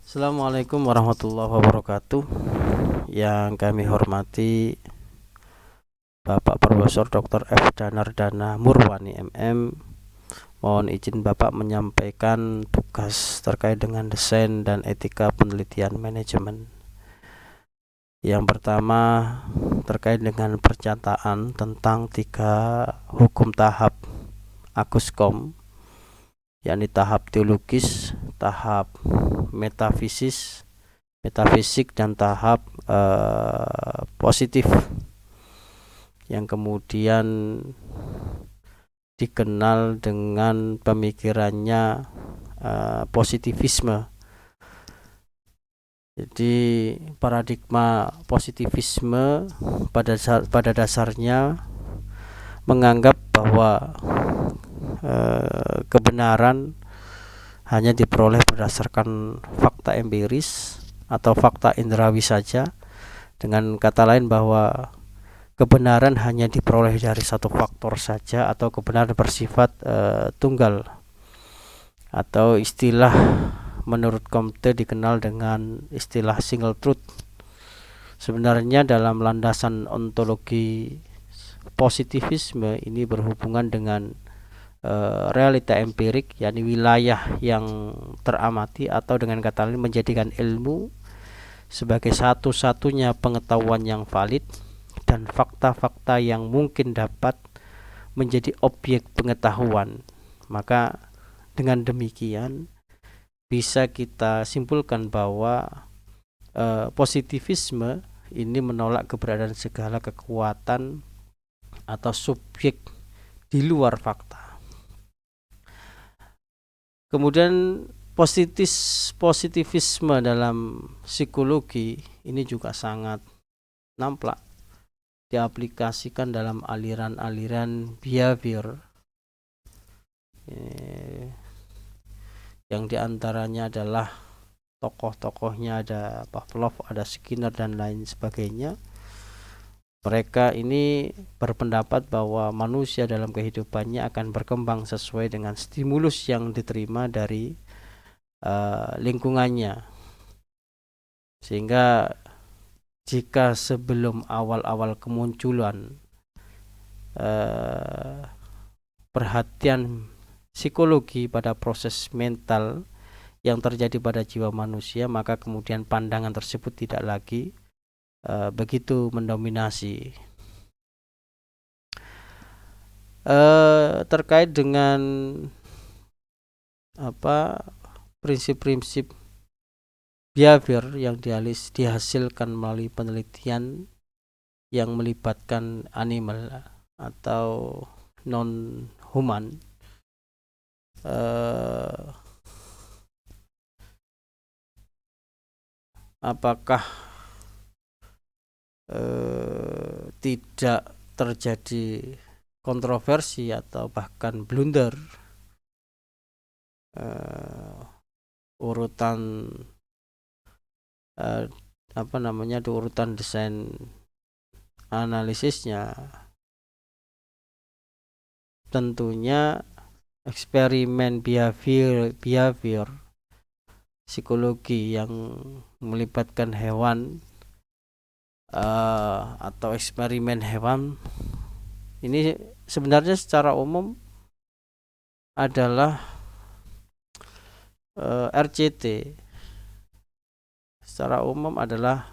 Assalamualaikum warahmatullahi wabarakatuh. Yang kami hormati Bapak Profesor Dr. F. Danardana Murwani MM. Mohon izin Bapak menyampaikan tugas terkait dengan desain dan etika penelitian manajemen. Yang pertama terkait dengan pernyataan tentang 3 hukum tahap Aguskom, yakni tahap teologis, tahap metafisik dan tahap positif, yang kemudian dikenal dengan pemikirannya positivisme. Jadi paradigma positivisme pada dasarnya menganggap bahwa kebenaran hanya diperoleh berdasarkan fakta empiris atau fakta indrawi saja. Dengan kata lain, bahwa kebenaran hanya diperoleh dari satu faktor saja, atau kebenaran bersifat tunggal, atau istilah menurut Comte dikenal dengan istilah single truth. Sebenarnya dalam landasan ontologi positivisme ini berhubungan dengan realita empirik, yakni wilayah yang teramati, atau dengan kata lain menjadikan ilmu sebagai satu-satunya pengetahuan yang valid dan fakta-fakta yang mungkin dapat menjadi objek pengetahuan. Maka dengan demikian bisa kita simpulkan bahwa positivisme ini menolak keberadaan segala kekuatan atau subjek di luar fakta. Kemudian positivisme dalam psikologi ini juga sangat nampak diaplikasikan dalam aliran-aliran behavior, yang diantaranya adalah tokoh-tokohnya ada Pavlov, ada Skinner dan lain sebagainya. Mereka ini berpendapat bahwa manusia dalam kehidupannya akan berkembang sesuai dengan stimulus yang diterima dari lingkungannya. Sehingga jika sebelum awal-awal kemunculan perhatian psikologi pada proses mental yang terjadi pada jiwa manusia, maka kemudian pandangan tersebut tidak lagi begitu mendominasi. Terkait dengan prinsip-prinsip behavior yang dihasilkan melalui penelitian yang melibatkan animal atau non-human, apakah tidak terjadi kontroversi atau bahkan blunder urutan di urutan desain analisisnya. Tentunya eksperimen behavior psikologi yang melibatkan hewan atau eksperimen hewan ini sebenarnya secara umum adalah RCT. Secara umum adalah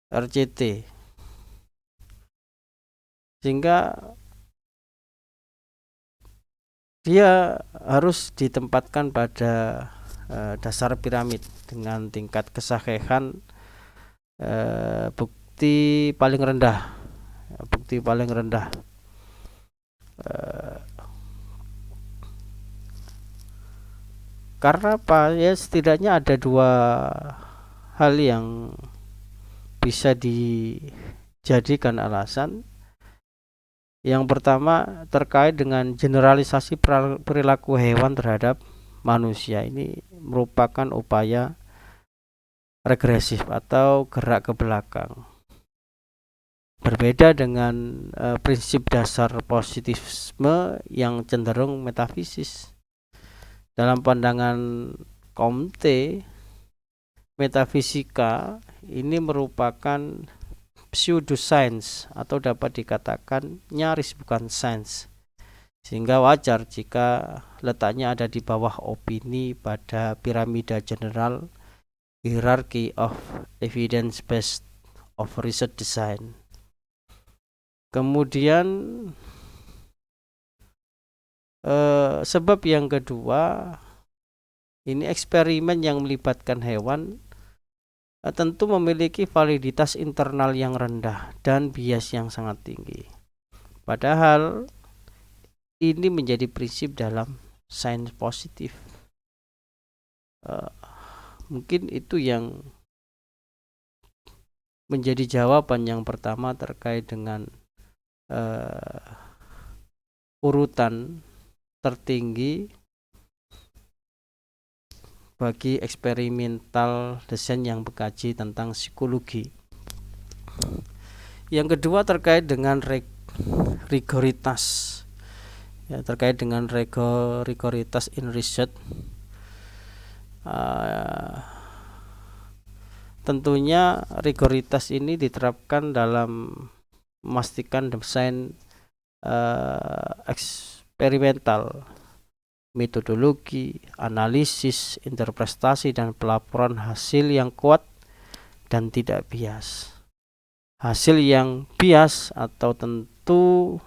RCT, sehingga dia harus ditempatkan pada dasar piramid dengan tingkat kesahihan bukti paling rendah. Karena apa? Ya, setidaknya ada 2 hal yang bisa dijadikan alasan. Yang pertama terkait dengan generalisasi perilaku hewan terhadap manusia. Ini merupakan upaya regresif atau gerak ke belakang. Berbeda dengan prinsip dasar positivisme yang cenderung metafisis. Dalam pandangan Comte, metafisika ini merupakan pseudoscience atau dapat dikatakan nyaris bukan sains, sehingga wajar jika letaknya ada di bawah opini pada piramida general hierarchy of evidence based of research design. Kemudian sebab yang kedua, ini eksperimen yang melibatkan hewan tentu memiliki validitas internal yang rendah dan bias yang sangat tinggi. Padahal ini menjadi prinsip dalam sains positif. Mungkin itu yang menjadi jawaban yang pertama terkait dengan urutan tertinggi bagi eksperimental desain yang mengkaji tentang psikologi. Yang kedua terkait dengan rigoritas, ya, terkait dengan rigoritas in research. Tentunya rigoritas ini diterapkan dalam memastikan desain eksperimental, metodologi, analisis, interpretasi, dan pelaporan hasil yang kuat dan tidak bias. Hasil yang bias atau tentu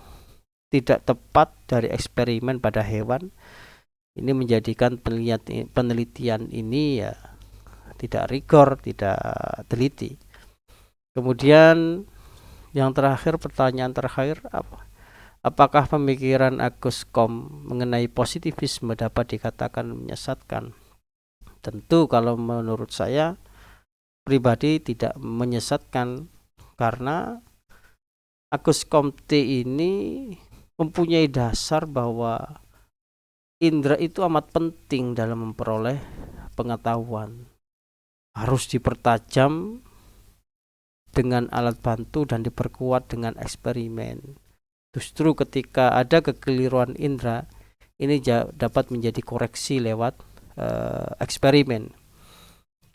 tidak tepat dari eksperimen pada hewan ini menjadikan penelitian ini ya tidak rigor, tidak teliti. Kemudian yang terakhir, pertanyaan terakhir, apakah pemikiran Auguste Comte mengenai positivisme dapat dikatakan menyesatkan? Tentu kalau menurut saya pribadi tidak menyesatkan, karena Auguste Comte ini mempunyai dasar bahwa indera itu amat penting dalam memperoleh pengetahuan. Harus dipertajam dengan alat bantu dan diperkuat dengan eksperimen. Justru ketika ada kekeliruan indera, ini dapat menjadi koreksi lewat eksperimen.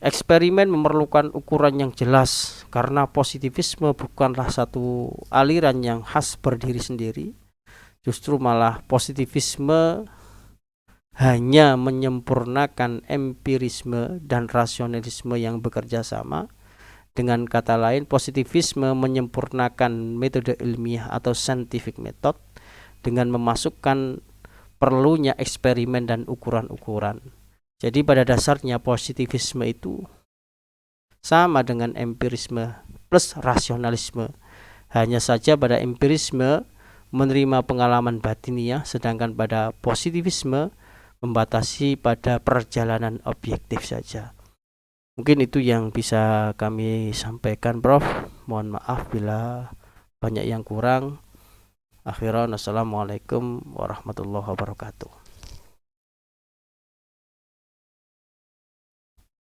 Eksperimen memerlukan ukuran yang jelas, karena positivisme bukanlah satu aliran yang khas berdiri sendiri. Justru malah positivisme hanya menyempurnakan empirisme dan rasionalisme yang bekerja sama. Dengan kata lain, positivisme menyempurnakan metode ilmiah atau scientific method dengan memasukkan perlunya eksperimen dan ukuran-ukuran. Jadi pada dasarnya positivisme itu sama dengan empirisme plus rasionalisme. Hanya saja pada empirisme menerima pengalaman batiniah, sedangkan pada positivisme membatasi pada perjalanan objektif saja. Mungkin itu yang bisa kami sampaikan, Prof. Mohon maaf bila banyak yang kurang. Akhiran, assalamualaikum warahmatullahi wabarakatuh.